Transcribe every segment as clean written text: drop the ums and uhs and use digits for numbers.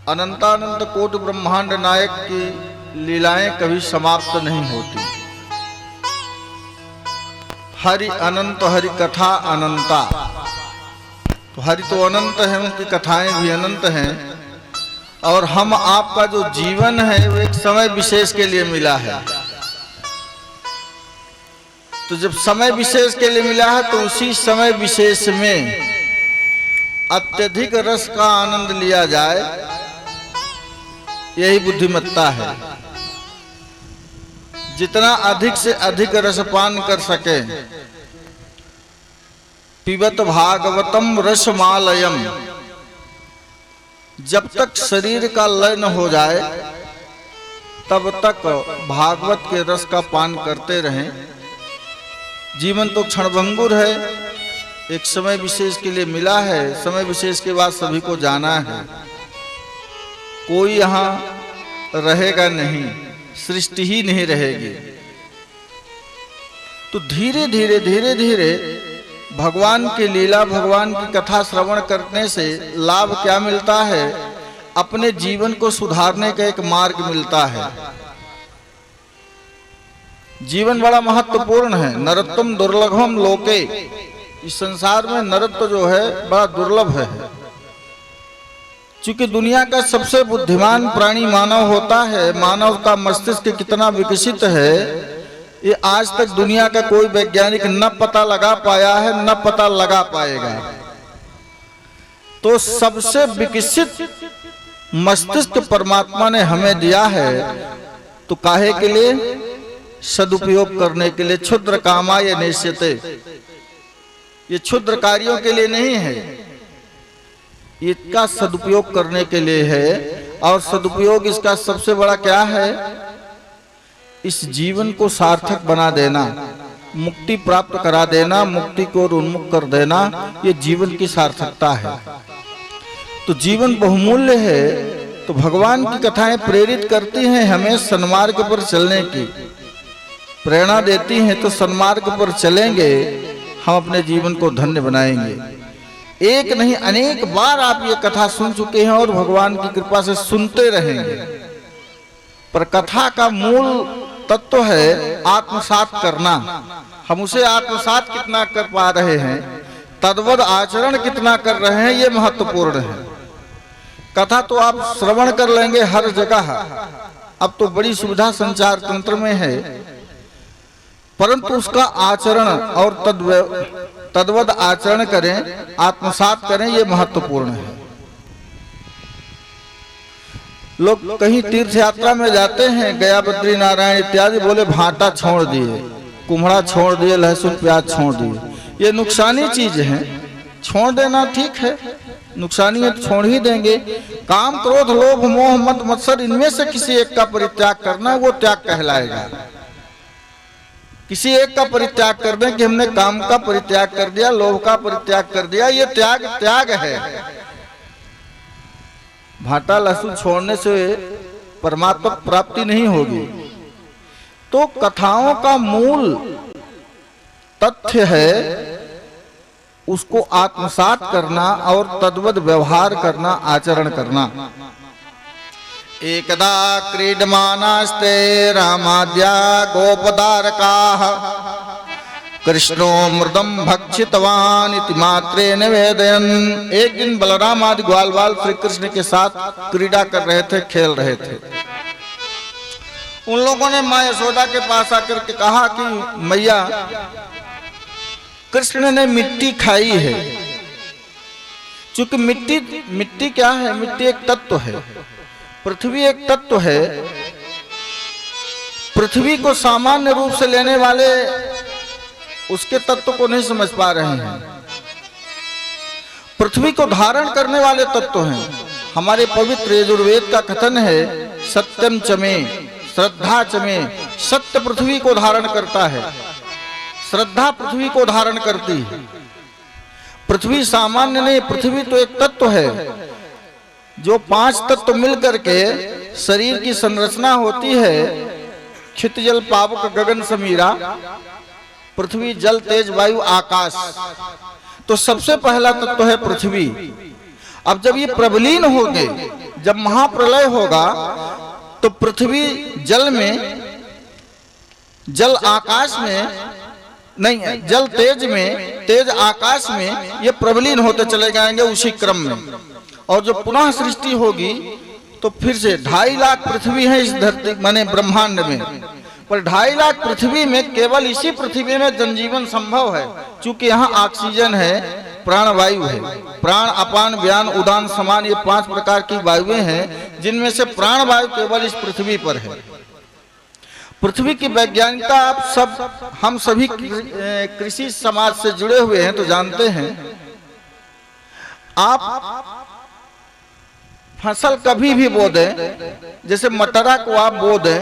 अनंतानंत कोटि ब्रह्मांड नायक की लीलाएं कभी समाप्त नहीं होती। हरि अनंत, हरि कथा अनंता। तो हरि तो अनंत है, उनकी कथाएं भी अनंत हैं। और हम आपका जो जीवन है वो एक समय विशेष के लिए मिला है। तो जब समय विशेष के लिए मिला है तो उसी समय विशेष में अत्यधिक रस का आनंद लिया जाए, यही बुद्धिमत्ता है। जितना अधिक से अधिक रसपान कर सके। पिबत भागवतम रसमालयम। जब तक शरीर का लय न हो जाए तब तक भागवत के रस का पान करते रहें। जीवन तो क्षणभंगुर है, एक समय विशेष के लिए मिला है। समय विशेष के बाद सभी को जाना है। कोई यहाँ रहेगा नहीं, सृष्टि ही नहीं रहेगी। तो धीरे धीरे धीरे धीरे भगवान की लीला, भगवान की कथा श्रवण करने से लाभ क्या मिलता है? अपने जीवन को सुधारने का एक मार्ग मिलता है। जीवन बड़ा महत्वपूर्ण है। नरत्वम दुर्लभम लोके। इस संसार में नरत्व जो है बड़ा दुर्लभ है। चूंकि दुनिया का सबसे बुद्धिमान प्राणी मानव होता है, मानव का मस्तिष्क कितना विकसित है ये आज तक दुनिया का कोई वैज्ञानिक न पता लगा पाया है, न पता लगा पाएगा। तो सबसे विकसित मस्तिष्क परमात्मा ने हमें दिया है, तो काहे के लिए? सदुपयोग करने के लिए। क्षुद्र कामाय नेष्यते। ये क्षुद्र कार्यों के लिए नहीं है, इसका सदुपयोग करने के लिए है। और सदुपयोग इसका सबसे बड़ा क्या है? इस जीवन को सार्थक बना देना, मुक्ति प्राप्त करा देना, मुक्ति को उन्मुख कर देना, ये जीवन की सार्थकता है। तो जीवन बहुमूल्य है। तो भगवान की कथाएं प्रेरित करती हैं हमें सन्मार्ग पर चलने की, प्रेरणा देती हैं। तो सन्मार्ग पर चलेंगे, हम अपने जीवन को धन्य बनाएंगे। एक नहीं अनेक बार आप ये कथा सुन चुके हैं और भगवान की कृपा से सुनते रहेंगे। पर कथा का मूल तत्व है आत्मसात करना। हम उसे आत्मसात कितना कर पा रहे हैं, तद्वद आचरण कितना कर रहे हैं, ये महत्वपूर्ण है। कथा तो आप श्रवण कर लेंगे हर जगह, अब तो बड़ी सुविधा संचार तंत्र में है, परंतु उसका आचरण और तद्वद आचरण करें, आत्मसात करें, ये महत्वपूर्ण है। लोग कहीं तीर्थ यात्रा में जाते हैं, गया, बद्री नारायण इत्यादि, बोले भाटा छोड़ दिए, कुम्हड़ा छोड़ दिए, लहसुन प्याज छोड़ दिए। ये नुकसानी चीज है। छोड़ देना ठीक है, नुकसानी है तो छोड़ ही देंगे। काम, क्रोध, लोभ, मोह, मद, मत्सर, इनमें से किसी एक का परित्याग करना, वो त्याग कहलाएगा। किसी एक का परित्याग कर दें कि हमने काम का परित्याग कर दिया, लोभ का परित्याग कर दिया, ये त्याग है। भाटा लहसुन छोड़ने से परमात्मा प्राप्ति नहीं होगी। तो कथाओं का मूल तथ्य है उसको आत्मसात करना और तद्वद व्यवहार करना, आचरण करना। एकदा क्रीडमानास्ते रामाद्या गोपदारकाः कृष्णो मृदम भक्षितवान इति मात्रे निवेदयन्। एक दिन बलराम आदि ग्वाल बाल श्री कृष्ण के साथ क्रीड़ा कर रहे थे, खेल रहे थे। उन लोगों ने मां यशोदा के पास आकर के कहा कि मैया, कृष्ण ने मिट्टी खाई है। चूंकि मिट्टी क्या है? मिट्टी एक तत्व है, पृथ्वी एक तत्व है। पृथ्वी को सामान्य रूप से लेने वाले उसके तत्व को नहीं समझ पा रहे हैं। पृथ्वी को धारण करने वाले तत्व हैं। हमारे पवित्र यजुर्वेद का कथन है, सत्यम चमे श्रद्धा चमे। सत्य पृथ्वी को धारण करता है, श्रद्धा पृथ्वी को धारण करती है। पृथ्वी सामान्य नहीं, पृथ्वी तो एक तत्व है। जो 5 तत्व मिलकर के शरीर की संरचना होती है, क्षित जल पावक गगन समीरा, पृथ्वी जल तेज वायु आकाश। तो सबसे पहला तत्व है पृथ्वी। अब जब ये प्रबलीन हो गए, जब महाप्रलय होगा तो पृथ्वी जल में, जल आकाश में नहीं, जल तेज में, तेज आकाश में ये प्रबलीन होते चले जाएंगे उसी क्रम में। और जो पुनः सृष्टि होगी तो फिर से 2.5 लाख पृथ्वी है इस धरती माने ब्रह्मांड में, पर 2.5 लाख पृथ्वी में केवल इसी पृथ्वी में जनजीवन संभव है, क्योंकि यहाँ ऑक्सीजन है, प्राणवायु है। प्राण, अपान, व्यान, उदान, समान, ये 5 प्रकार की वायुएं हैं, जिनमें से प्राणवायु केवल इस पृथ्वी पर है। पृथ्वी की वैज्ञानिकता आप सब, हम सभी कृषि समाज से जुड़े हुए हैं तो जानते हैं। आप फसल कभी भी बो दें, जैसे मटरा को आप बो दें,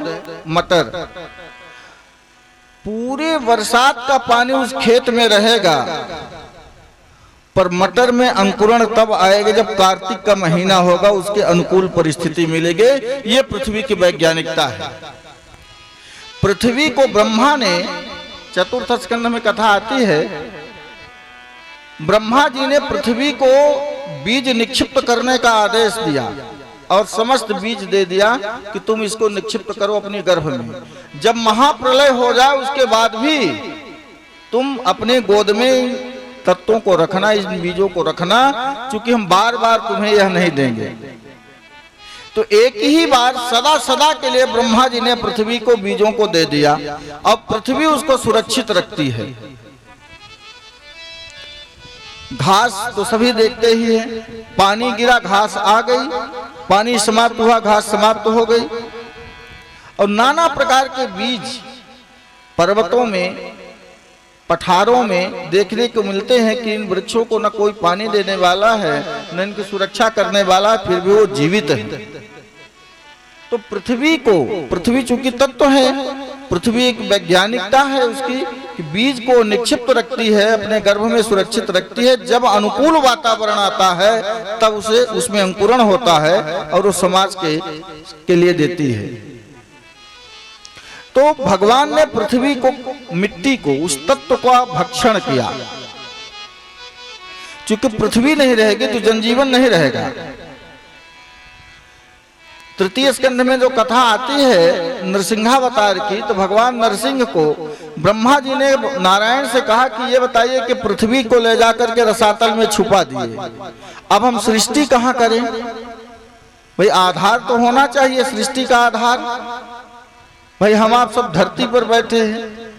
मटर, पूरे बरसात का पानी उस खेत में रहेगा, पर मटर में अंकुरण तब आएगा जब कार्तिक का महीना होगा, उसके अनुकूल परिस्थिति मिलेगी। ये पृथ्वी की वैज्ञानिकता है। पृथ्वी को ब्रह्मा ने, चतुर्थ स्कंध में कथा आती है, ब्रह्मा जी ने पृथ्वी को बीज निक्षिप्त करने का आदेश दिया और समस्त बीज दे दिया कि तुम इसको निक्षिप्त करो अपने गर्भ में। जब महाप्रलय हो जाए उसके बाद भी तुम अपने गोद में तत्वों को रखना, इन बीजों को रखना, क्योंकि हम बार बार तुम्हें यह नहीं देंगे। तो एक ही बार सदा सदा के लिए ब्रह्मा जी ने पृथ्वी को बीजों को दे दिया। अब पृथ्वी उसको सुरक्षित रखती है। घास तो सभी देखते ही है, पानी गिरा घास आ गई, पानी समाप्त हुआ घास समाप्त हो गई। और नाना प्रकार के बीज पर्वतों में, पठारों में देखने को मिलते हैं कि इन वृक्षों को न कोई पानी देने वाला है, न इनकी सुरक्षा करने वाला, फिर भी वो जीवित है। तो पृथ्वी को, पृथ्वी चूंकि तत्व है, पृथ्वी एक वैज्ञानिकता है उसकी कि बीज को निक्षिप्त रखती है, अपने गर्भ में सुरक्षित रखती है। जब अनुकूल वातावरण आता है तब उसे, उसमें अंकुरण होता है और वो समाज के लिए देती है। तो भगवान ने पृथ्वी को, मिट्टी को, उस तत्व का भक्षण किया। क्योंकि पृथ्वी नहीं रहेगी तो जनजीवन नहीं रहेगा। तृतीय स्कंध में जो कथा आती है नरसिंहावतार की, तो भगवान नरसिंह को ब्रह्मा जी ने नारायण से कहा कि ये बताइए कि पृथ्वी को ले जाकर के रसातल में छुपा दिए, अब हम सृष्टि कहाँ करें? भाई आधार तो होना चाहिए, सृष्टि का आधार। भाई हम आप सब धरती पर बैठे हैं,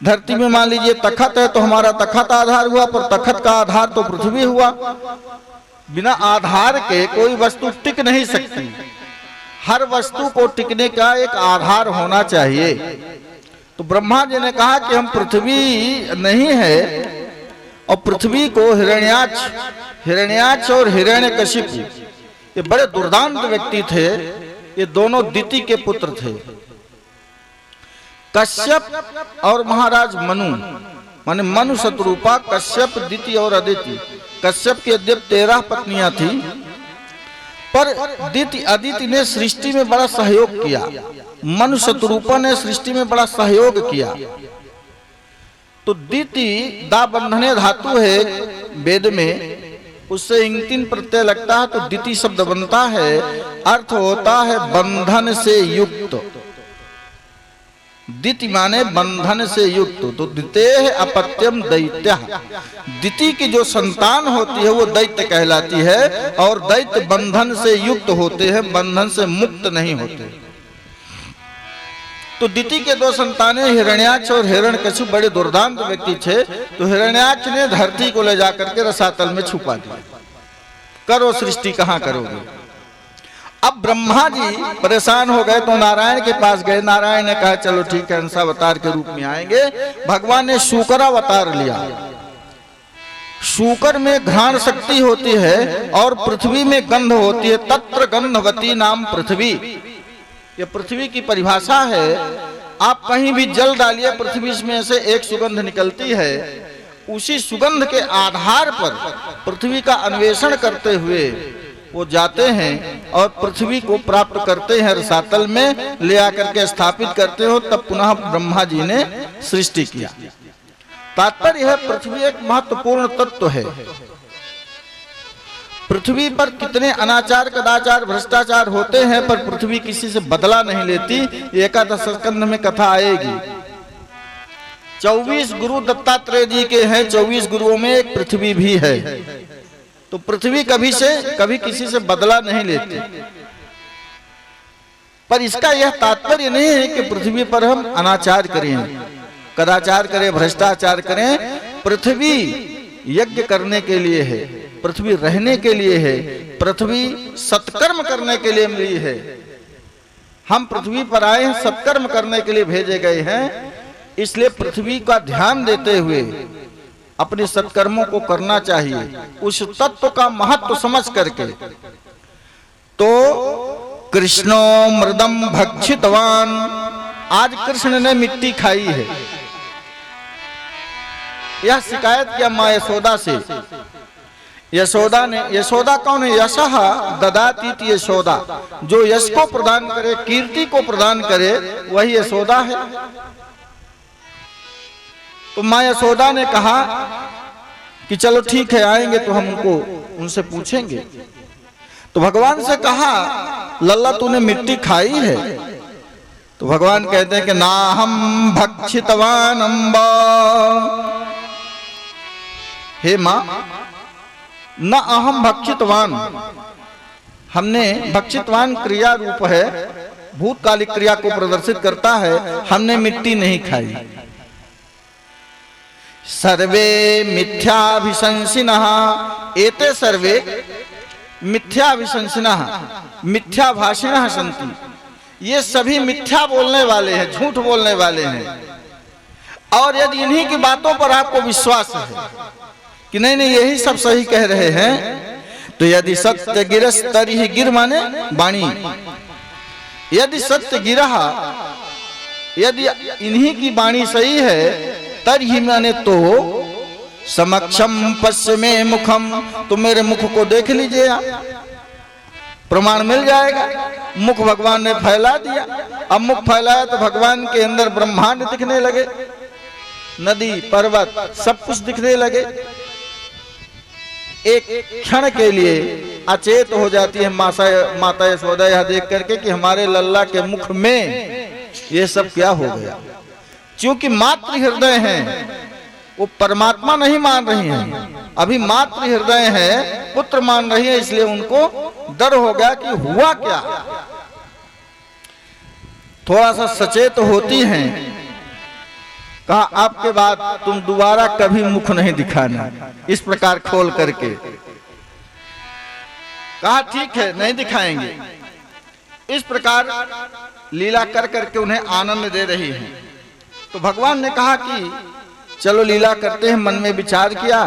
धरती में मान लीजिए तखत है तो हमारा तखत आधार हुआ, पर तखत का आधार तो पृथ्वी हुआ। बिना आधार के कोई वस्तु टिक नहीं सकती। हर वस्तु को टिकने का एक आधार होना चाहिए। तो ब्रह्मा जी ने कहा कि हम पृथ्वी नहीं है, और पृथ्वी को हिरण्याक्ष और हिरण्यकशिपु, ये बड़े दुर्दांत व्यक्ति थे। ये दोनों दिति के पुत्र थे, कश्यप और महाराज मनु, माने मनु शत्रुपा, कश्यप, दिति और अदिति। कश्यप की यद्यप 13 पत्नियां थी, पर अदिति ने सृष्टि में बड़ा सहयोग किया। मनु शत्रुपा ने सृष्टि में बड़ा सहयोग किया। तो दिति दा बंधने धातु है वेद में, उससे इंतिन प्रत्यय लगता है तो दिति शब्द बनता है। अर्थ होता है बंधन से युक्त। दिति माने बंधन से युक्त। तो दितेह अपत्यम दैत्य, दिति की जो संतान होती है वो दैत्य कहलाती है, और दैत्य बंधन से युक्त होते हैं, बंधन से मुक्त नहीं होते। तो दिति के 2 संतानें हिरण्याक्ष और हिरण्यकशिपु बड़े दुर्दांत व्यक्ति थे। तो हिरण्याक्ष ने धरती को ले जाकर के रसातल में छुपा दिया। करो सृष्टि कहाँ करोगे? अब ब्रह्मा जी परेशान हो गए तो नारायण के पास गए। नारायण ने कहा चलो ठीक है, अंशावतार के रूप में आएंगे। भगवान ने शूकर अवतार लिया। शूकर में घ्राण शक्ति होती है और पृथ्वी में गंध होती है। तत्र गंधवती नाम पृथ्वी, ये पृथ्वी की परिभाषा है। आप कहीं भी जल डालिए, पृथ्वी में से एक सुगंध निकलती है। उसी सुगंध के आधार पर पृथ्वी का अन्वेषण करते हुए वो जाते हैं और पृथ्वी को प्राप्त करते हैं, रसातल में ले आकर के स्थापित करते हो। तब पुनः ब्रह्मा जी ने सृष्टि किया। तात्पर्य है पृथ्वी एक महत्वपूर्ण तत्व है। पृथ्वी पर कितने अनाचार, कदाचार, भ्रष्टाचार होते हैं, पर पृथ्वी किसी से बदला नहीं लेती। एकादश स्कंध में कथा आएगी। 24 गुरु दत्तात्रेय जी के हैं, 24 गुरुओं में एक पृथ्वी भी है। तो पृथ्वी कभी किसी से बदला नहीं लेती। पर इसका यह तात्पर्य नहीं है कि पृथ्वी पर हम अनाचार करें, कदाचार करें, भ्रष्टाचार करें। पृथ्वी यज्ञ करने के लिए है, पृथ्वी रहने के लिए है, पृथ्वी सत्कर्म करने के लिए मिली है। हम पृथ्वी पर आए हैं, सत्कर्म करने के लिए भेजे गए हैं। इसलिए पृथ्वी का ध्यान देते हुए अपने सत्कर्मों को करना चाहिए, उस तत्व का महत्व समझ करके। तो कृष्णो मृदम भक्षितवान, आज कृष्ण ने मिट्टी खाई है। यह शिकायत किया मां यशोदा से। यशोदा ने, यशोदा कौन है? यशः ददातीति यशोदा, जो यश को प्रदान करे, कीर्ति को प्रदान करे, वही यशोदा है। तो मां यशोदा ने कहा कि चलो ठीक है, आएंगे तो हम उनसे पूछेंगे। तो भगवान से कहा, लल्ला तूने मिट्टी खाई है? तो भगवान कहते हैं कि ना हम भक्षितवान अम्बा, हे मां, न अहम भक्षितवान। हमने, भक्षितवान क्रिया रूप है, भूतकालिक क्रिया को प्रदर्शित करता है। हमने मिट्टी नहीं खाई। सर्वे मिथ्याभिशंसिनः एते सर्वे मिथ्याभिशंसिनः मिथ्या भाषिणः सन्ति। ये सभी मिथ्या बोलने वाले हैं, झूठ बोलने वाले हैं। और यदि इन्हीं की बातों पर आपको विश्वास है कि नहीं नहीं यही सब सही कह रहे हैं, तो यदि सत्य गिरस तरिहि गिर माने वाणी, यदि सत्य गिरा, यदि इन्हीं की वाणी सही है, तरिहि माने तो समक्षम पश्य में मुखम, तो मेरे मुख को देख लीजिए आप, प्रमाण मिल जाएगा। मुख भगवान ने फैला दिया। अब मुख फैलाया तो भगवान के अंदर ब्रह्मांड दिखने लगे, नदी पर्वत सब कुछ दिखने लगे। एक क्षण के लिए अचेत हो जाती है माता यशोदा यह देख करके कि हमारे लल्ला के मुख में ये सब क्या हो गया। क्योंकि मातृ हृदय हैं, वो परमात्मा नहीं मान रही हैं, अभी मातृ हृदय है, पुत्र मान रही है। इसलिए उनको डर हो गया कि हुआ क्या। थोड़ा सा सचेत होती हैं। कहा आपके बाद तुम दोबारा कभी मुख नहीं दिखाना, इस प्रकार खोल करके। कहा ठीक है, नहीं दिखाएंगे। इस प्रकार लीला कर करके उन्हें आनंद दे रही हैं। तो भगवान ने कहा कि चलो लीला करते हैं। मन में विचार किया।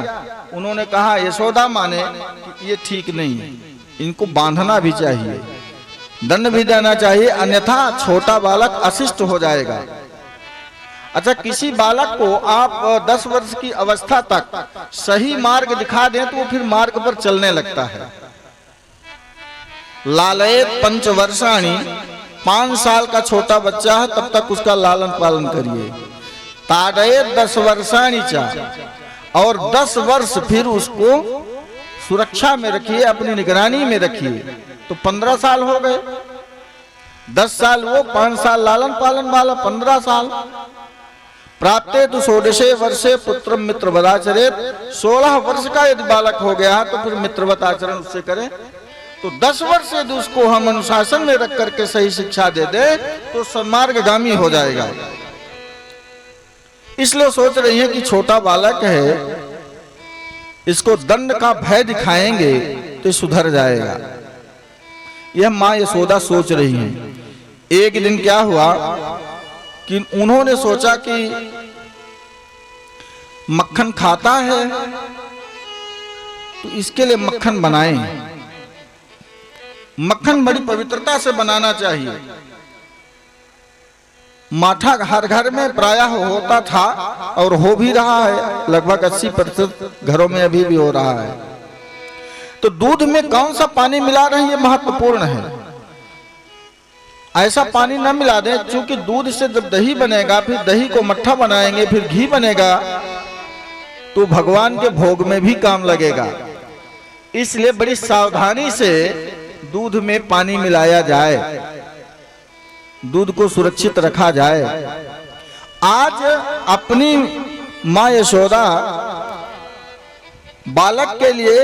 उन्होंने कहा यशोदा माने कि ये ठीक नहीं है, इनको बांधना भी चाहिए, दंड भी देना चाहिए, अन्यथा छोटा बालक अशिष्ट हो जाएगा। अच्छा, किसी बालक को आप 10 वर्ष की अवस्था तक सही मार्ग दिखा दें तो वो फिर मार्ग पर चलने लगता है। लालयेत 5 वर्षाणि, 5 साल का छोटा बच्चा है तब तक उसका लालन पालन करिए। ताडयेत 10 वर्षाणि चा, और 10 वर्ष फिर उसको सुरक्षा में रखिए, अपनी निगरानी में रखिए। तो 15 साल हो गए। 10 साल वो, 5 साल लालन पालन वाला, 15 साल। प्राप्ते तो 16 वर्षे पुत्र मित्रवत आचरेत, 16 वर्ष का यदि बालक हो गया तो फिर मित्रवत आचरण उससे करें। तो 10 वर्ष यदि उसको हम अनुशासन में रख करके सही शिक्षा दे दे तो सन्मार्गगामी हो जाएगा। इसलिए सोच रही है कि छोटा बालक है, इसको दंड का भय दिखाएंगे तो सुधर जाएगा। यह मां यशोदा सोच रही हैं। एक दिन क्या हुआ कि उन्होंने सोचा कि मक्खन खाता है तो इसके लिए मक्खन बनाएं। मक्खन बड़ी पवित्रता से बनाना चाहिए। माठा हर घर में प्रायः होता था और हो भी रहा है, लगभग 80% घरों में अभी भी हो रहा है। तो दूध में कौन सा पानी मिला रहे हैं ये महत्वपूर्ण है। ऐसा पानी न मिला दें, क्योंकि दूध से जब दही बनेगा, फिर दही को मट्ठा बनाएंगे, फिर घी बनेगा, तो भगवान के भोग में भी काम लगेगा। इसलिए बड़ी सावधानी से दूध में पानी मिलाया जाए, दूध को सुरक्षित रखा जाए। आज अपनी मां यशोदा बालक के लिए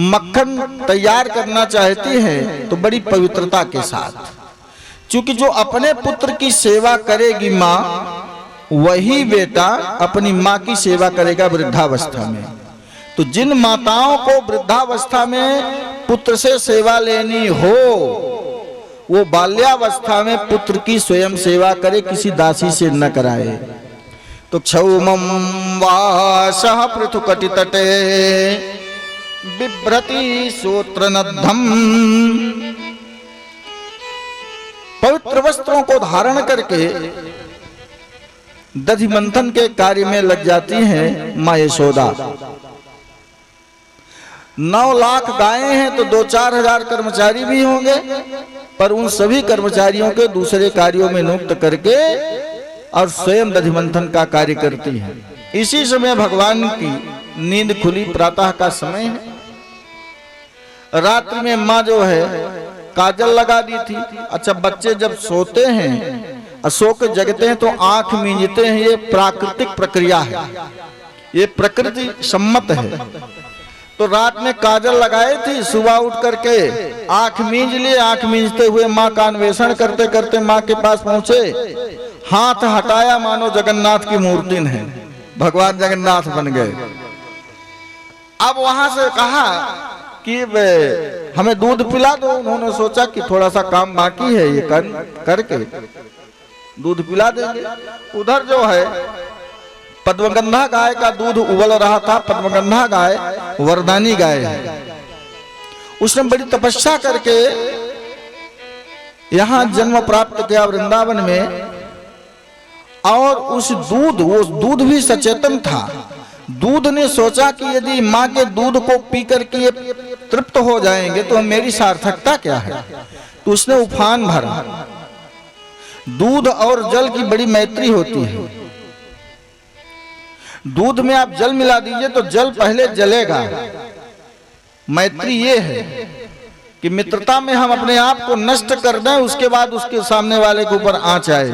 मक्खन तैयार करना चाहती हैं तो बड़ी पवित्रता के साथ, क्योंकि जो अपने पुत्र की सेवा करेगी मां, वही बेटा अपनी मां की सेवा करेगा वृद्धावस्था में। तो जिन माताओं को वृद्धावस्था में पुत्र से सेवा लेनी हो, वो बाल्यावस्था में पुत्र की स्वयं सेवा करे, किसी दासी से न कराए। तो क्षौमं वासः पृथुकटि तटे बिभ्रति सूत्रनद्धम। पवित्र वस्त्रों को धारण करके दधि मंथन के कार्य में लग जाती हैं मां यशोदा। 9 लाख गायें हैं तो 2-4 हजार कर्मचारी भी होंगे, पर उन सभी कर्मचारियों के दूसरे कार्यों में नियुक्त करके और स्वयं दधि मंथन का कार्य करती है। इसी समय भगवान की नींद खुली, प्रातः का समय है। रात्रि में माँ जो है काजल लगा दी थी। अच्छा, बच्चे जब सोते हैं और सो के जगते हैं तो आंख मींजते हैं, ये प्राकृतिक प्रक्रिया है, ये प्रकृति सम्मत है। तो रात में काजल लगाई थी, सुबह उठ करके आंख मींज लिए। आंख मींजते हुए माँ का अन्वेषण करते करते माँ के पास पहुंचे, हाथ हटाया, मानो जगन्नाथ की मूर्ति है, भगवान जगन्नाथ बन गए। अब वहां से कहा कि हमें दूध पिला दो। उन्होंने सोचा कि थोड़ा सा काम बाकी है, ये करके दूध पिला देंगे। उधर जो है पद्मगंधा गाय का दूध उबल रहा था। पद्मगंधा गाय वरदानी गाय है, उसने बड़ी तपस्या करके यहाँ जन्म प्राप्त किया वृंदावन में। और उस दूध, वो दूध भी सचेतन था। दूध ने सोचा कि यदि माँ के दूध को पी करके ये तृप्त हो जाएंगे तो मेरी सार्थकता क्या है। तो उसने उफान भरा। दूध और जल की बड़ी मैत्री होती है। दूध में आप जल मिला दीजिए तो जल पहले जलेगा। मैत्री ये है कि मित्रता में हम अपने आप को नष्ट कर दें, उसके बाद उसके सामने वाले के ऊपर आंच आए।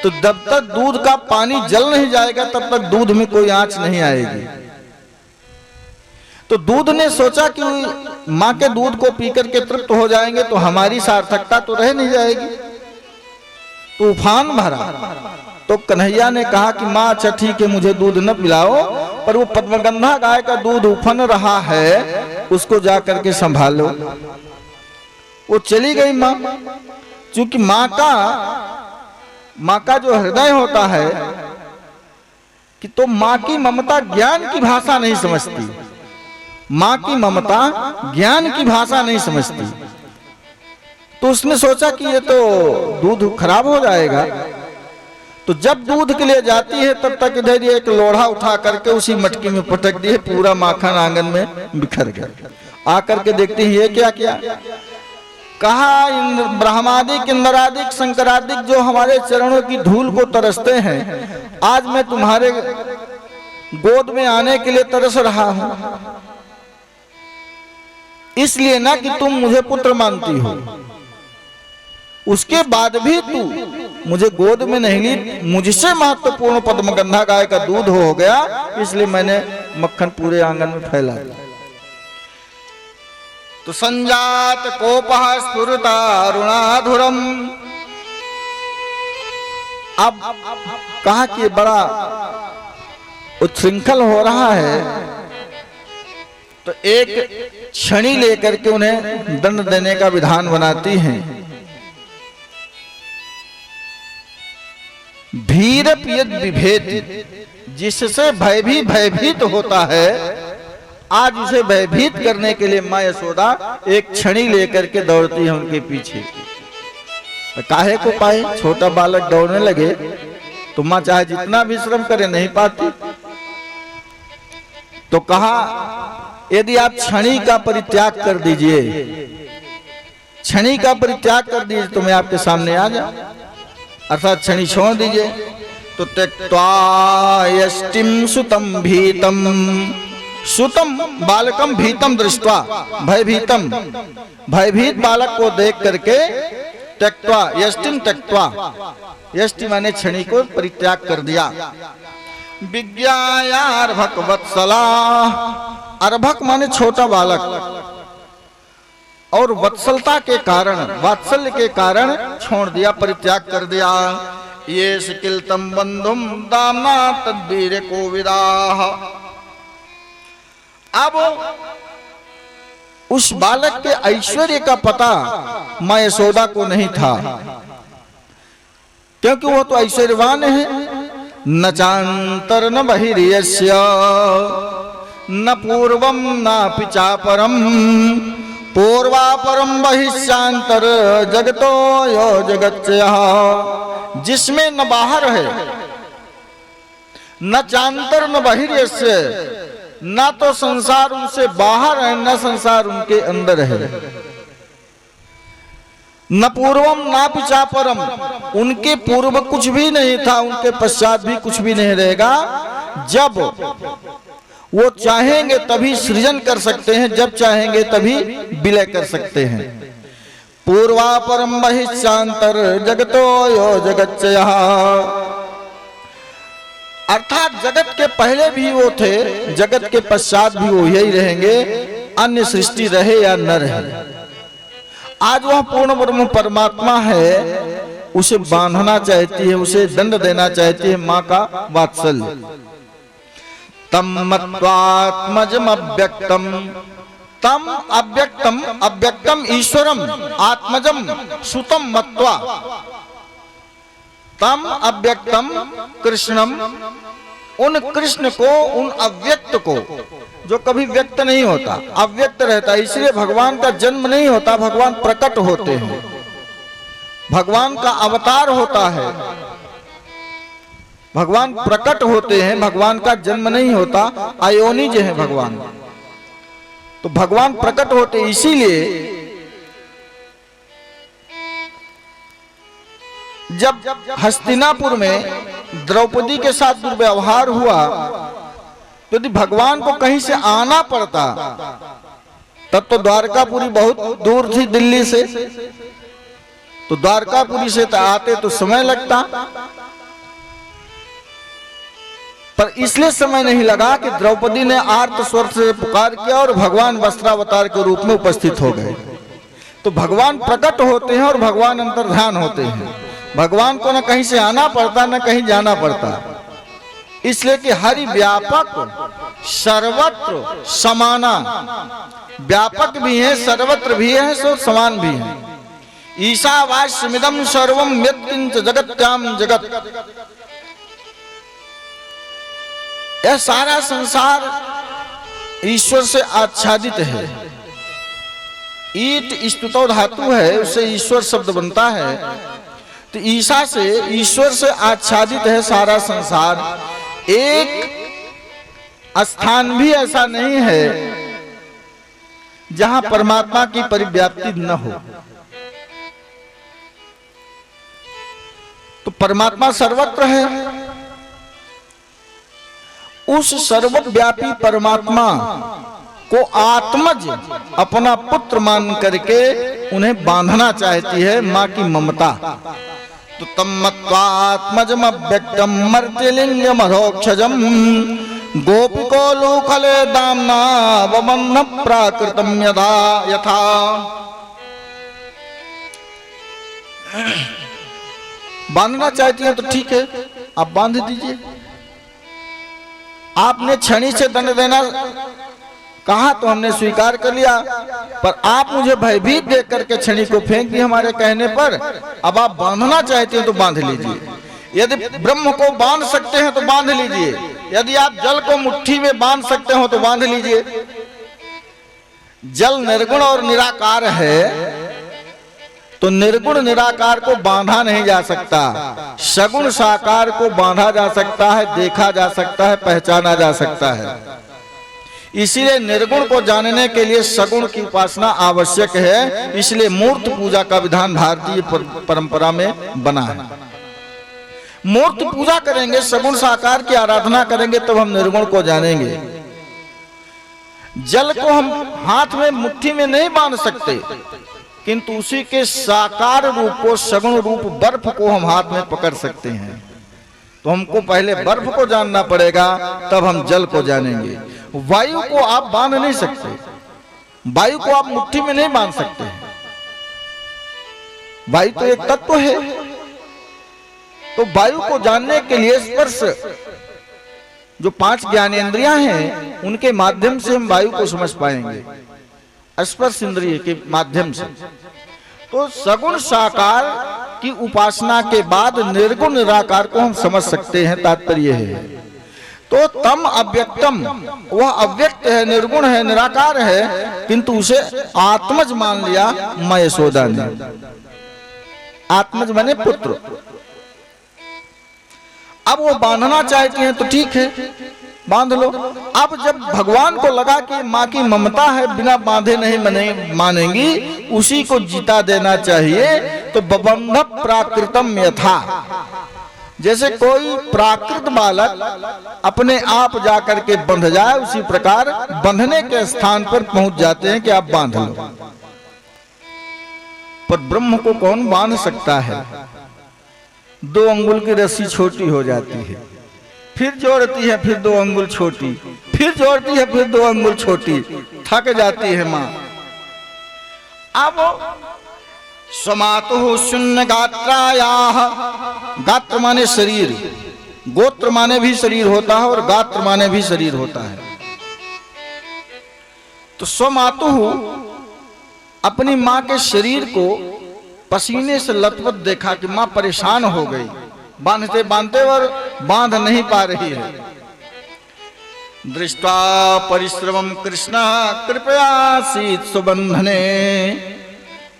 तो जब तक दूध का पानी जल नहीं जाएगा तब तक दूध में कोई आंच नहीं आएगी। तो दूध ने सोचा कि माँ के दूध को पीकर के तृप्त हो जाएंगे तो हमारी सार्थकता तो रह नहीं जाएगी। तो उफान भरा। तो कन्हैया ने कहा कि माँ अच्छा ठीक है, मुझे दूध न पिलाओ, पर वो पद्मगंधा गाय का दूध उफन रहा है, उसको जा करके संभालो। वो चली गई माँ। क्योंकि माँ का जो हृदय होता है कि तो माँ की ममता ज्ञान की भाषा नहीं समझती। माँ की ममता ज्ञान की भाषा नहीं समझती। तो उसने सोचा कि ये तो दूध खराब हो जाएगा। तो जब दूध के लिए जाती है तब तक इधर एक लोढ़ा उठा करके उसी मटकी में पटक दिए, पूरा माखन आंगन में बिखर गया। आकर के देखती है ये क्या किया। कहा ब्रह्मादिक, इंद्रादिक, शंकरादिक जो हमारे चरणों की धूल को तरसते हैं, आज मैं तुम्हारे गोद में आने के लिए तरस रहा हूं, इसलिए ना कि तुम मुझे पुत्र मानती हो, उसके बाद भी तू मुझे गोद में नहीं ली। मुझसे महत्वपूर्ण पद्मगंधा गाय का दूध हो गया, इसलिए मैंने मक्खन पूरे आंगन में फैला दिया। तो संजात कोपः स्फुरतारुणाधुरम। अब कहा कि बड़ा उच्छृंखल हो रहा है, तो एक छड़ी लेकर के उन्हें दंड देने का विधान बनाती हैं। भीरप यद विभेति, जिससे भयभीत होता है, आज उसे भयभीत करने के लिए माँ यशोदा एक छड़ी लेकर के दौड़ती है उनके पीछे। काहे को पाए, छोटा बालक दौड़ने लगे तो माँ चाहे जितना भी श्रम करे नहीं पाती। तो कहा यदि आप छड़ी का परित्याग कर दीजिए, छड़ी का परित्याग कर दीजिए तो मैं आपके सामने आ जाऊं, अर्थात छड़ी छोड़ दीजिए। तो त्यक्त्वा यष्टिं सुतं भीतं सुतम बालकम भीतम दृष्ट्वा, भयभीतम, भयभीत बालक को देख करके त्यक्त्वा यष्टिम त्यक्त्वा, यष्टि माने छड़ी को परित्याग कर दिया। विज्ञायार्भक वत्सला, अर्भक माने छोटा बालक, और वत्सलता के कारण, वात्सल्य के कारण छोड़ दिया, परित्याग कर दिया। ये शिकिलतम बंधुम दामना तद्वीर को विदाह। अब उस बालक के ऐश्वर्य का पता मां यशोदा को नहीं था, क्योंकि वो तो ऐश्वर्यवान है। न चांतर न बहिर्यस्य न पूर्वम न पिचापरम, पूर्वापरम बहिष्यांतर जगतो यो जगत्यः। जिसमें न बाहर है, न चांतर न बहिर्यस्य, न तो संसार उनसे बाहर है, न संसार उनके अंदर है। न पूर्वम ना पिचापरम, उनके पूर्व कुछ भी नहीं था, उनके पश्चात भी कुछ भी नहीं रहेगा। जब वो चाहेंगे तभी सृजन कर सकते हैं, जब चाहेंगे तभी विलय कर सकते हैं। पूर्वापरम बहिष्यांतर जगतो यो जगच्चयः, अर्थात जगत के पहले भी वो थे, जगत के पश्चात भी वो यही रहेंगे, अन्य सृष्टि रहे या न रहे। आज वह पूर्ण ब्रह्म परमात्मा है, उसे बांधना चाहती है, उसे दंड देना चाहती है मां का वात्सल्य। तम मत्वात्मजम अव्यक्तम, तम अव्यक्तम, अव्यक्तम ईश्वरम आत्मजम सुतम मत्वा, तम अव्यक्तम कृष्णम, उन कृष्ण को, उन अव्यक्त को जो कभी व्यक्त नहीं होता, अव्यक्त रहता है। इसलिए भगवान का जन्म नहीं होता, भगवान प्रकट होते हैं, भगवान का अवतार होता है, भगवान प्रकट होते हैं, भगवान का जन्म नहीं होता। अयोनिज है भगवान, तो भगवान प्रकट होते। इसीलिए जब हस्तिनापुर में द्रौपदी के साथ दुर्व्यवहार हुआ, तो यदि भगवान को कहीं से आना पड़ता, तब तो द्वारकापुरी बहुत दूर थी दिल्ली से, तो द्वारकापुरी से तो आते तो समय लगता, पर इसलिए समय नहीं लगा कि द्रौपदी ने आर्त स्वर से पुकार किया और भगवान वस्त्रावतार के रूप में उपस्थित हो गए। तो भगवान प्रकट होते हैं और भगवान अंतर्ध्यान होते हैं। भगवान को न कहीं से आना पड़ता, न कहीं जाना पड़ता, इसलिए कि हरि व्यापक सर्वत्र समाना, व्यापक भी है, सर्वत्र भी है, सो समान भी है। ईशावास्यमिदं सर्वं यत्किंच जगत्याम जगत, यह सारा संसार ईश्वर से आच्छादित है। ईट स्तुतो धातु है, उससे ईश्वर शब्द बनता है। तो ईशा से, ईश्वर से आच्छादित है सारा संसार। एक स्थान भी ऐसा नहीं है जहां परमात्मा की परिव्याप्ति न हो। तो परमात्मा सर्वत्र है। उस सर्वव्यापी परमात्मा को आत्मज अपना पुत्र मान करके उन्हें बांधना चाहती है मां की ममता। तो तम्मत्वात्मजम अव्यक्तम मर्त्यलिंगम अधोक्षजम गोपिको लूखले दाम्ना वमन्न प्राकृतम यथा यथा। बांधना चाहती है तो ठीक है, आप बांध दीजिए। आपने छड़ी से दंड देना कहा तो हमने स्वीकार कर लिया, पर आप मुझे भयभीत देख करके छड़ी को फेंक दी हमारे कहने पर। अब आप बांधना चाहते हैं तो बांध लीजिए। यदि ब्रह्म को बांध सकते हैं तो बांध लीजिए, यदि आप जल को मुट्ठी में बांध सकते हो तो बांध लीजिए। जल निर्गुण और निराकार है, तो निर्गुण निराकार को बांधा नहीं जा सकता। सगुण साकार को बांधा जा सकता है, देखा जा सकता है, पहचाना जा सकता है। इसीलिए निर्गुण को जानने के लिए सगुण की उपासना आवश्यक है। इसलिए मूर्त पूजा का विधान भारतीय परंपरा में बना है। मूर्त पूजा करेंगे, सगुण साकार की आराधना करेंगे, तब हम निर्गुण को जानेंगे। जल को हम हाथ में मुट्ठी में नहीं बांध सकते, किंतु उसी के साकार रूप को, सगुण रूप बर्फ को हम हाथ में पकड़ सकते हैं। तो हमको पहले बर्फ को जानना पड़ेगा, तब हम जल को जानेंगे। वायु को आप बांध नहीं सकते, वायु को आप मुट्ठी में नहीं बांध सकते। वायु तो एक तत्व है। तो वायु को जानने के लिए स्पर्श, जो 5 ज्ञानेंद्रियां हैं, उनके माध्यम से हम वायु को समझ पाएंगे, स्पर्श इंद्रिय के माध्यम से। तो सगुण साकार की उपासना के बाद निर्गुण निराकार को हम समझ सकते हैं, तात्पर्य है। तो तम अव्यक्तम, वह अव्यक्त है, निर्गुण है, निराकार है, किंतु उसे आत्मज मान लिया मां यशोदा ने। आत्मज माने पुत्र। अब वो बांधना चाहती हैं तो ठीक है, बांध लो। अब जब भगवान को लगा कि माँ की ममता है, बिना बांधे नहीं मानेंगी, उसी को जीता देना चाहिए। तो बबंध प्राकृतम यथा, जैसे कोई प्राकृत बालक अपने आप जाकर के बंध जाए, उसी प्रकार बंधने के स्थान पर पहुंच जाते हैं कि आप बांध लो। पर ब्रह्म को कौन बांध सकता है? 2 अंगुल की रस्सी छोटी हो जाती है, फिर जोड़ती है, फिर 2 अंगुल छोटी, फिर जोड़ती है, फिर 2 अंगुल छोटी, थक जाती है मां। अब समातु शून्य गात्रायाः, गात्र माने शरीर, गोत्र माने भी शरीर होता है और गात्र माने भी शरीर होता है। तो स्वमातु अपनी मां के शरीर को पसीने से लथपथ देखा कि मां परेशान हो गई, बांधते बांधते और बांध नहीं पा रही है। दृष्टा परिश्रमम कृष्ण कृपयासीत सुबंधने,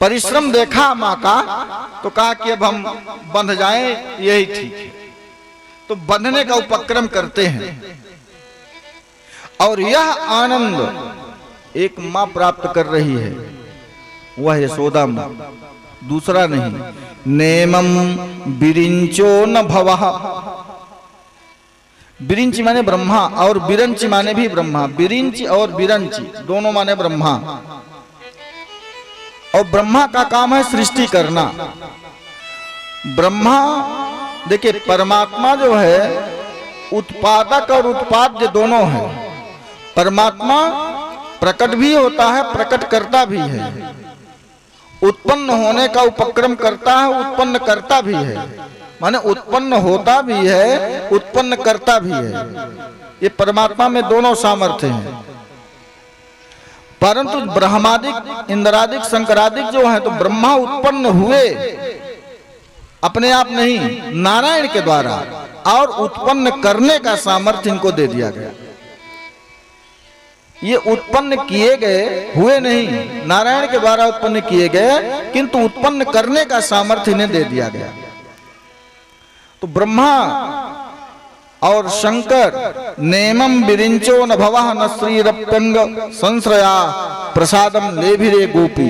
परिश्रम देखा मां का तो कहा कि अब हम बंध जाएं, यही ठीक है। तो बंधने का उपक्रम करते हैं। और यह आनंद एक मां प्राप्त कर रही है, वह यशोदा मां, दूसरा नहीं। नेमम बिरिंचो न भवः, बिरिंच माने ब्रह्मा और बिरंच माने भी ब्रह्मा। बिरिंच और बिरंच दोनों माने ब्रह्मा। और ब्रह्मा का काम है सृष्टि करना। ब्रह्मा, देखिए परमात्मा जो है उत्पादक और उत्पाद्य दोनों है। परमात्मा प्रकट भी होता है, प्रकट करता भी है, उत्पन्न होने का उपक्रम करता है, उत्पन्न करता भी है। माने उत्पन्न होता भी है, उत्पन्न करता भी है। ये परमात्मा में दोनों सामर्थ्य हैं। परंतु ब्रह्मादिक, इंद्रादिक, शंकरादिक जो है, तो ब्रह्मा उत्पन्न हुए अपने आप नहीं, नारायण के द्वारा, और उत्पन्न करने का सामर्थ्य इनको दे दिया गया। ये उत्पन्न किए गए हुए नहीं, नारायण के द्वारा उत्पन्न किए गए, किंतु उत्पन्न करने का सामर्थ्य इन्हें दे दिया गया। तो ब्रह्मा और शंकर नेमम विरिंचो न भवः न श्रीरप्यंग संश्रया प्रसादम लेभिरे गोपी।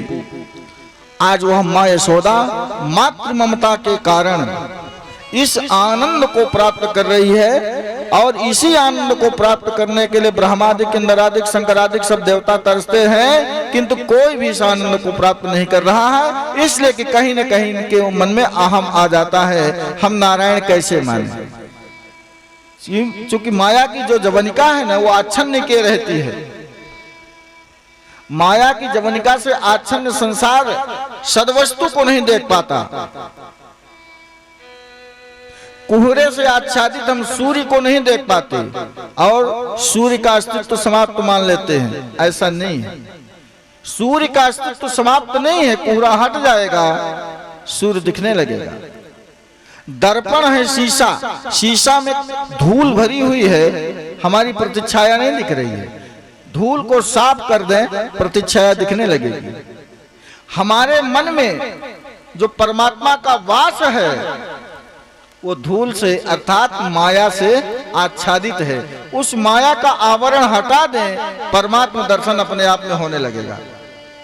आज वह मां यशोदा मातृ ममता के कारण इस आनंद को प्राप्त कर रही है। और इसी आनंद को प्राप्त करने के लिए ब्रह्मादिक, इंद्रादिक, शंकरादिक सब देवता तरसते हैं, किंतु कोई भी इस आनंद को प्राप्त नहीं कर रहा है। इसलिए कि कहीं न कहीं इनके मन में अहम आ जाता है, हम नारायण कैसे माने। चूंकि माया की जो जवनिका है ना, वो आच्छन्न किए रहती है। माया की जवनिका से आच्छन्न संसार सदवस्तु को नहीं देख पाता। कुहरे से आच्छादित हम सूर्य को नहीं देख पाते और सूर्य का अस्तित्व समाप्त मान लेते हैं। ऐसा नहीं है, सूर्य का अस्तित्व समाप्त नहीं है। कुहरा हट जाएगा, सूर्य दिखने लगेगा। दर्पण है शीशा, शीशा में धूल भरी हुई है, हमारी प्रतिच्छाया नहीं दिख रही है। धूल को साफ कर दें, प्रतिच्छाया दिखने लगेगी। हमारे मन में जो परमात्मा का वास है, वो धूल से अर्थात माया से आच्छादित है। उस माया का आवरण हटा दें, परमात्मा दर्शन अपने आप में होने लगेगा।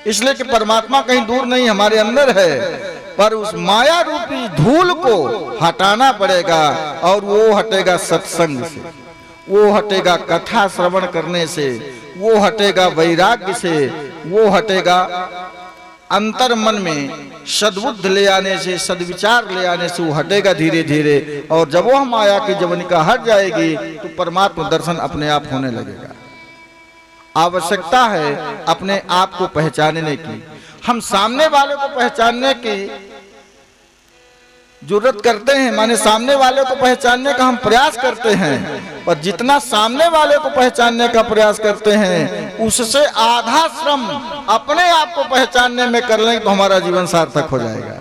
इसलिए कि परमात्मा कहीं दूर नहीं, हमारे अंदर है, पर उस माया रूपी धूल को हटाना पड़ेगा। और वो हटेगा सत्संग से, वो हटेगा कथा श्रवण करने से, वो हटेगा वैराग्य से, वो हटेगा अंतर मन में सद्बुद्ध ले आने से, सद्विचार ले आने से वो हटेगा धीरे धीरे। और जब वो माया की जवनिका हट जाएगी तो परमात्मा दर्शन अपने आप होने लगेगा। आवश्यकता है अपने आप को पहचानने की। हम सामने वाले को पहचानने की जरूरत करते हैं, माने सामने वाले को पहचानने का हम प्रयास करते हैं, पर जितना सामने वाले को पहचानने का प्रयास करते हैं उससे आधा श्रम अपने आप को पहचानने में कर लेंगे तो हमारा जीवन सार्थक हो जाएगा।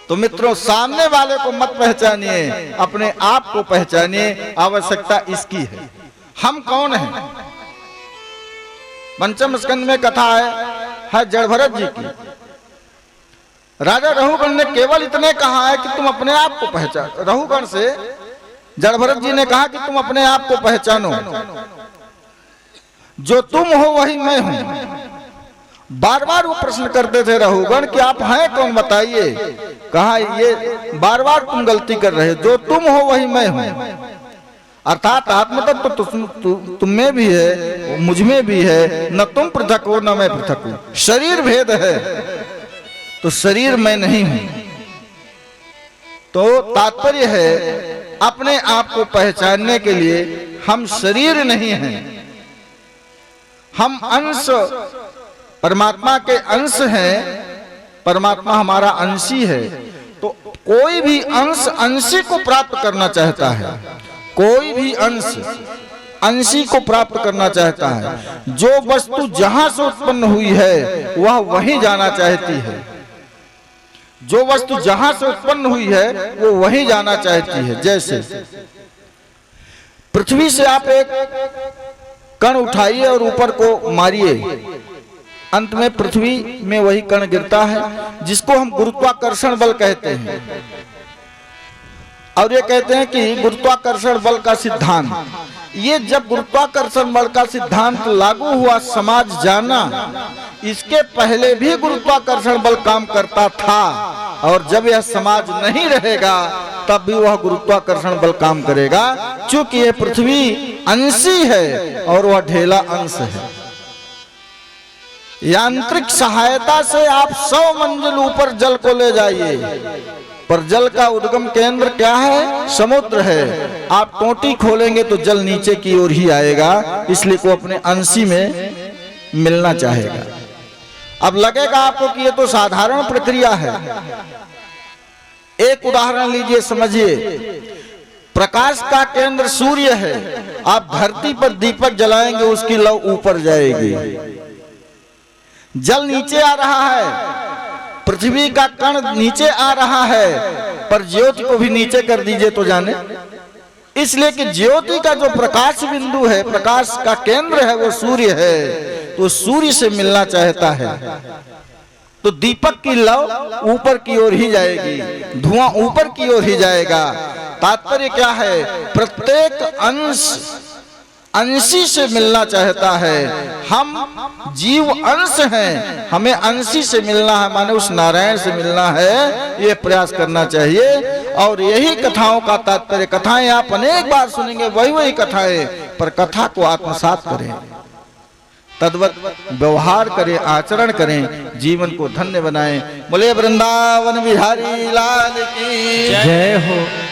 तो मित्रों, सामने वाले को मत पहचानिए, अपने आप को पहचानिए। आवश्यकता इसकी है। हम कौन हैं? पंचम स्कंद में कथा है जड़भरत जी की। राजा रहुगण ने केवल इतने कहा है कि तुम अपने आप को पहचान। रहुगण से जड़भरत जी ने कहा कि तुम अपने आप को पहचानो, जो तुम हो वही मैं हूं। बार बार वो प्रश्न करते थे रहुगण कि आप हैं कौन, बताइए। कहा ये बार बार तुम गलती कर रहे हो, जो तुम हो वही मैं हूं। अर्थात आत्म तत्व तो तुम में भी है, मुझ में भी है, न तुम पृथक हो न मैं पृथक हूं। शरीर भेद है तो शरीर मैं नहीं हूं। तो तात्पर्य है अपने आप को पहचानने के लिए हम शरीर नहीं हैं, हम अंश परमात्मा के अंश हैं। परमात्मा हमारा अंशी है। तो कोई भी अंश अंशी को प्राप्त करना चाहता है, कोई भी अंश अंशी को प्राप्त करना चाहता है। जो वस्तु जहां से उत्पन्न हुई है वह वहीं जाना चाहती है। जो वस्तु जहां से उत्पन्न हुई है वो वहीं जाना चाहती है। जैसे पृथ्वी से आप एक कण उठाइए और ऊपर को मारिए, अंत में पृथ्वी में वही कण गिरता है, जिसको हम गुरुत्वाकर्षण बल कहते हैं। और ये कहते हैं कि गुरुत्वाकर्षण बल का सिद्धांत, ये जब गुरुत्वाकर्षण बल का सिद्धांत लागू हुआ, समाज जाना, इसके पहले भी गुरुत्वाकर्षण बल काम करता था। और जब यह समाज नहीं रहेगा तब भी वह गुरुत्वाकर्षण बल काम करेगा, क्योंकि यह पृथ्वी अंशी है और वह ढेला अंश है। यांत्रिक सहायता से आप 100 मंजिल ऊपर जल को ले जाइए, पर जल का उद्गम केंद्र क्या है? समुद्र है। आप टोटी खोलेंगे तो जल नीचे की ओर ही आएगा, इसलिए वो अपने अंशी में मिलना चाहेगा। अब लगेगा आपको कि ये तो साधारण प्रक्रिया है। एक उदाहरण लीजिए, समझिए। प्रकाश का केंद्र सूर्य है। आप धरती पर दीपक जलाएंगे, उसकी लौ ऊपर जाएगी। जल नीचे आ रहा है, पृथ्वी का कण नीचे आ रहा है, पर ज्योति को भी नीचे कर दीजिए तो जाने। इसलिए कि ज्योति का जो प्रकाश बिंदु है, प्रकाश का केंद्र है, वो सूर्य है। तो सूर्य से मिलना चाहता है तो दीपक की लौ ऊपर की ओर ही जाएगी, धुआं ऊपर की ओर ही जाएगा। तात्पर्य क्या है? प्रत्येक अंश अंशी से मिलना चाहता है। हम जीव अंश हैं, हमें अंशी से मिलना है, माने उस नारायण से मिलना है, ये प्रयास करना चाहिए। और यही कथाओं का तात्पर्य। कथाएं आप अनेक बार सुनेंगे, वही कथाएं, पर कथा को आत्मसात करें, तद्वत व्यवहार करें, आचरण करें, जीवन को धन्य बनाएं। बोले वृंदावन बिहारी लाल की जय हो।